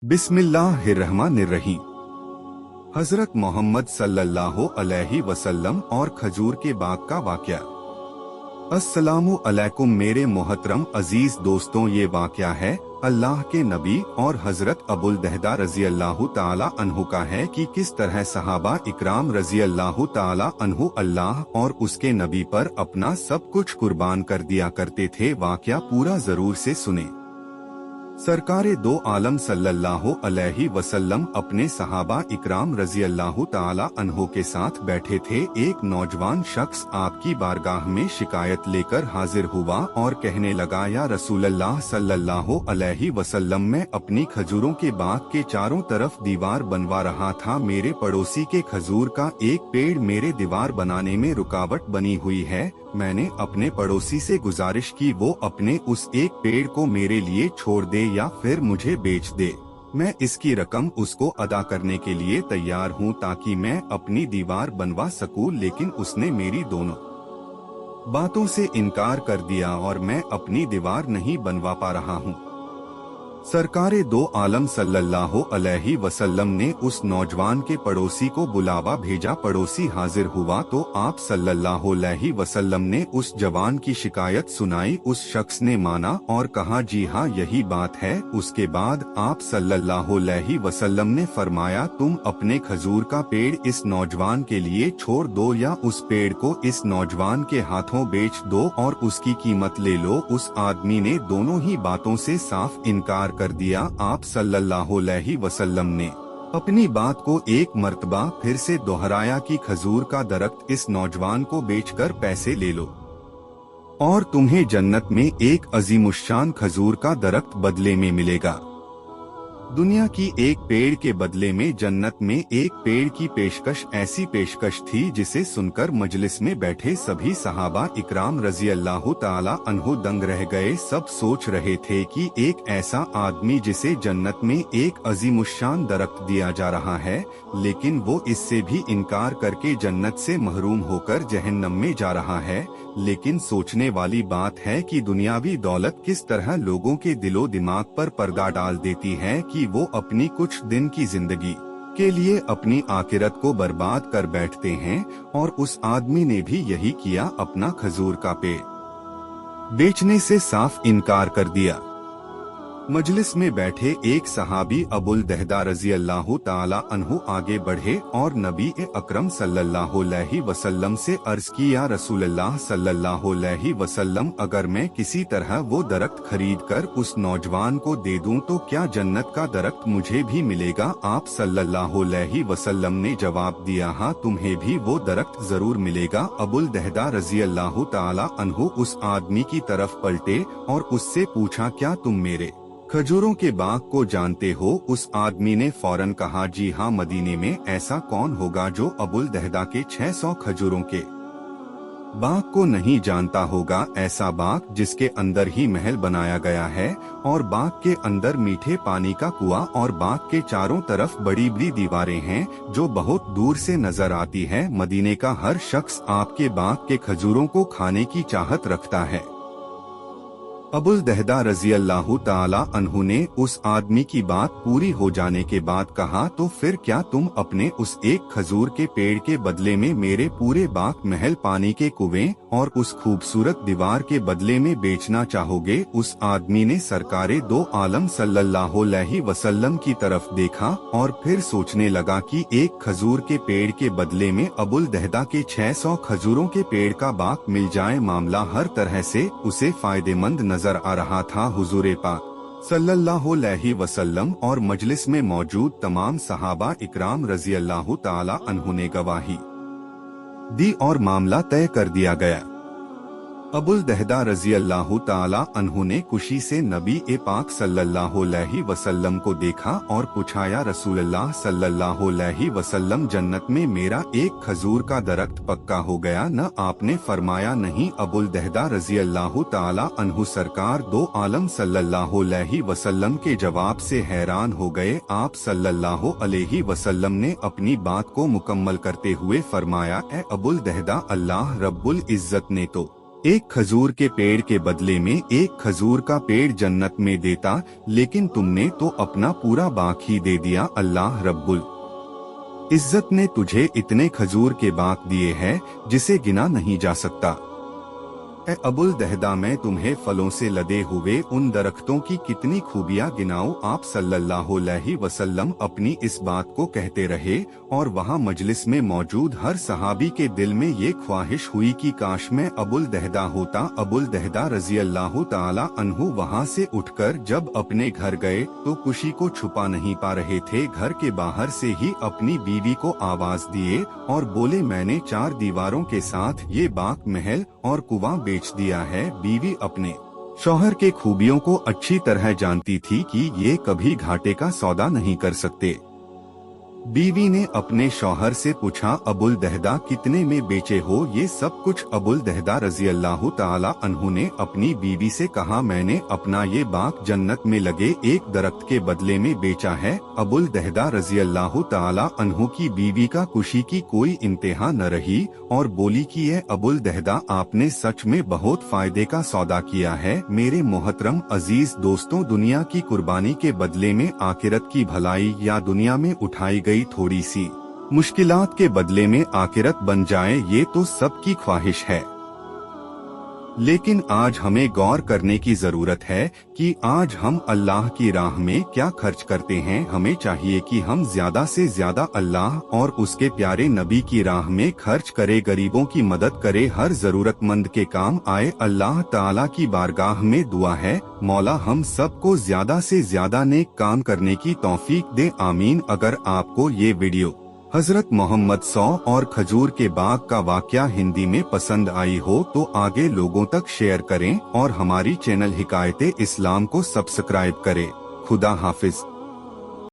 बिस्मिल्लाहिर्रहमानिर्रहीम। हजरत मोहम्मद सल्लल्लाहु अलैहि वसल्लम और खजूर के बाग का वाक़या। अस्सलामु अलैकुम मेरे मोहतरम अजीज दोस्तों, ये वाक़या है अल्लाह के नबी और हजरत अबुल दहदा रजी अल्लाह ताला अन्हु का है कि किस तरह सहाबा इकराम रजी अल्लाह ताला अन्हु अल्लाह और उसके नबी पर अपना सब कुछ कुर्बान कर दिया करते थे। वाक़या पूरा जरूर से सुने। सरकारे दो आलम सल्लल्लाहु अलैहि वसल्लम अपने सहाबा इकराम रजी अल्लाह ताला अन्हो के साथ बैठे थे। एक नौजवान शख्स आपकी बारगाह में शिकायत लेकर हाजिर हुआ और कहने लगा, या रसूलल्लाह सल्लल्लाहु अलैहि वसल्लम, मैं अपनी खजूरों के बाग के चारों तरफ दीवार बनवा रहा था। मेरे पड़ोसी के खजूर का एक पेड़ मेरे दीवार बनाने में रुकावट बनी हुई है। मैंने अपने पड़ोसी से गुजारिश की वो अपने उस एक पेड़ को मेरे लिए छोड़ दे या फिर मुझे बेच दे। मैं इसकी रकम उसको अदा करने के लिए तैयार हूँ ताकि मैं अपनी दीवार बनवा सकूँ, लेकिन उसने मेरी दोनों बातों से इनकार कर दिया और मैं अपनी दीवार नहीं बनवा पा रहा हूँ। सरकारे दो आलम सल्लल्लाहु अलैहि वसल्लम ने उस नौजवान के पड़ोसी को बुलावा भेजा। पड़ोसी हाजिर हुआ तो आप सल्लल्लाहु अलैहि वसल्लम ने उस जवान की शिकायत सुनाई। उस शख्स ने माना और कहा, जी हाँ, यही बात है। उसके बाद आप सल्लल्लाहु अलैहि वसल्लम ने फरमाया, तुम अपने खजूर का पेड़ इस नौजवान के लिए छोड़ दो या उस पेड़ को इस नौजवान के हाथों बेच दो और उसकी कीमत ले लो। उस आदमी ने दोनों ही बातों से साफ इनकार कर दिया। आप सल्लल्लाहु अलैहि वसल्लम ने अपनी बात को एक मर्तबा फिर से दोहराया कि खजूर का दरख्त इस नौजवान को बेचकर पैसे ले लो और तुम्हें जन्नत में एक अजीमुश्शान खजूर का दरख्त बदले में मिलेगा। दुनिया की एक पेड़ के बदले में जन्नत में एक पेड़ की पेशकश ऐसी पेशकश थी जिसे सुनकर मजलिस में बैठे सभी सहाबा इकराम रजी अल्लाह ताला अन्हु दंग रह गए। सब सोच रहे थे कि एक ऐसा आदमी जिसे जन्नत में एक अजीमुश्शान दरख्त दिया जा रहा है, लेकिन वो इससे भी इनकार करके जन्नत से महरूम होकर जहन्नम में जा रहा है। लेकिन सोचने वाली बात है कि दुनियावी दौलत किस तरह लोगों के दिलो दिमाग पर पर्दा डाल देती है कि वो अपनी कुछ दिन की जिंदगी के लिए अपनी आखिरत को बर्बाद कर बैठते हैं। और उस आदमी ने भी यही किया, अपना खजूर का पेड़ बेचने से साफ इनकार कर दिया। मजलिस में बैठे एक सहाबी अबुल दहदा रजी अल्लाह ताला अन्हु आगे बढ़े और नबी अकरम सल्लल्लाहु अलैहि वसल्लम से अर्ज की, या रसूलल्लाह सल्लल्लाहु अलैहि वसल्लम, अगर मैं किसी तरह वो दरख्त खरीद कर उस नौजवान को दे दूं तो क्या जन्नत का दरख्त मुझे भी मिलेगा? आप सल्लल्लाहु अलैहि वसल्लम ने जवाब दिया, हाँ, तुम्हें भी वो दरख्त जरूर मिलेगा। अबुल दहदा रजी अल्लाह ताला अन्हु उस आदमी की तरफ पलटे और उससे पूछा, क्या तुम मेरे खजूरों के बाग को जानते हो? उस आदमी ने फौरन कहा, जी हाँ, मदीने में ऐसा कौन होगा जो अबुल दहदा के 600 खजूरों के बाग को नहीं जानता होगा। ऐसा बाग जिसके अंदर ही महल बनाया गया है और बाग के अंदर मीठे पानी का कुआं और बाग के चारों तरफ बड़ी बड़ी दीवारें हैं जो बहुत दूर से नजर आती है। मदीने का हर शख्स आपके बाग के खजूरों को खाने की चाहत रखता है। अबुल दहदा रजी अल्लाह ताला अन्हु ने उस आदमी की बात पूरी हो जाने के बाद कहा, तो फिर क्या तुम अपने उस एक खजूर के पेड़ के बदले में मेरे पूरे बाग, महल, पानी के कुएं और उस खूबसूरत दीवार के बदले में बेचना चाहोगे? उस आदमी ने सरकारे दो आलम सल्लल्लाहु अलैहि वसल्लम की तरफ देखा और फिर सोचने लगा कि एक खजूर के पेड़ के बदले में अबुल दहदा के 600 खजूरों के पेड़ का बाग मिल जाए। मामला हर तरह से उसे फायदेमंद नजर आ रहा था। हुजूर पाक सल्लल्लाहु अलैहि वसल्लम और मजलिस में मौजूद तमाम सहाबा इकराम रजी अल्लाह ताला अन्हु ने गवाही दी और मामला तय कर दिया गया। अबुल दहदा रजी अल्लाह ताला अन्हु ने खुशी से नबी पाक सल्लल्लाहु अलैहि वसल्लम को देखा और पूछा, या रसूलल्लाह सल्लल्लाहु अलैहि वसल्लम, जन्नत में मेरा एक खजूर का दरख्त पक्का हो गया न? आपने फरमाया, नहीं। अबुल दहदा रजी अल्लाह ताला अन्हु सरकार दो आलम सल्लल्लाहु अलैहि वसल्लम के जवाब से हैरान हो गए। आप सल्लल्लाहु अलैहि वसल्लम ने अपनी बात को मुकम्मल करते हुए फरमाया, ए अबुल दहदा, अल्लाह रब्बुल इज्जत ने तो एक खजूर के पेड़ के बदले में एक खजूर का पेड़ जन्नत में देता, लेकिन तुमने तो अपना पूरा बाग ही दे दिया। अल्लाह रब्बुल इज्जत ने तुझे इतने खजूर के बाग दिए हैं जिसे गिना नहीं जा सकता। ए अबुल दहदा, मैं तुम्हें फलों से लदे हुए उन दरख्तों की कितनी खूबियां गिनाऊं। आप सल्लल्लाहु अलैहि वसल्लम अपनी इस बात को कहते रहे और वहां मजलिस में मौजूद हर सहाबी के दिल में ये ख्वाहिश हुई कि काश मैं अबुल दहदा होता। अबुल दहदा रजी अल्लाह ताला अन्हु वहां से उठकर जब अपने घर गए तो खुशी को छुपा नहीं पा रहे थे। घर के बाहर से ही अपनी बीवी को आवाज दिए और बोले, मैंने 4 दीवारों के साथ ये बाग, महल और कुआं बेच दिया है। बीवी अपने शौहर के खूबियों को अच्छी तरह जानती थी कि ये कभी घाटे का सौदा नहीं कर सकते। बीवी ने अपने शौहर से पूछा, अबुल दहदा कितने में बेचे हो ये सब कुछ? अबुल दहदा रजी अल्लाह ताला अन्हु ने अपनी बीवी से कहा, मैंने अपना ये बाग जन्नत में लगे एक दरख्त के बदले में बेचा है। अबुल दहदा रजी अल्लाह ताला अन्हु की बीवी का खुशी की कोई इंतहा न रही और बोली कि ये अबुल दहदा, आपने सच में बहुत फायदे का सौदा किया है। मेरे मोहतरम अजीज दोस्तों, दुनिया की कुर्बानी के बदले में आखिरत की भलाई या दुनिया में उठाई गई थोड़ी सी मुश्किलात के बदले में आखिरत बन जाए, ये तो सबकी ख्वाहिश है। लेकिन आज हमें गौर करने की जरूरत है कि आज हम अल्लाह की राह में क्या खर्च करते हैं। हमें चाहिए कि हम ज्यादा से ज्यादा अल्लाह और उसके प्यारे नबी की राह में खर्च करें, गरीबों की मदद करें, हर जरूरतमंद के काम आए। अल्लाह ताला की बारगाह में दुआ है, मौला हम सबको ज्यादा से ज्यादा नेक काम करने की तौफीक दे, आमीन। अगर आपको ये वीडियो हजरत मोहम्मद 100 और खजूर के बाग का वाकया हिंदी में पसंद आई हो तो आगे लोगों तक शेयर करें और हमारी चैनल हिकायत इस्लाम को सब्सक्राइब करें। खुदा हाफिज।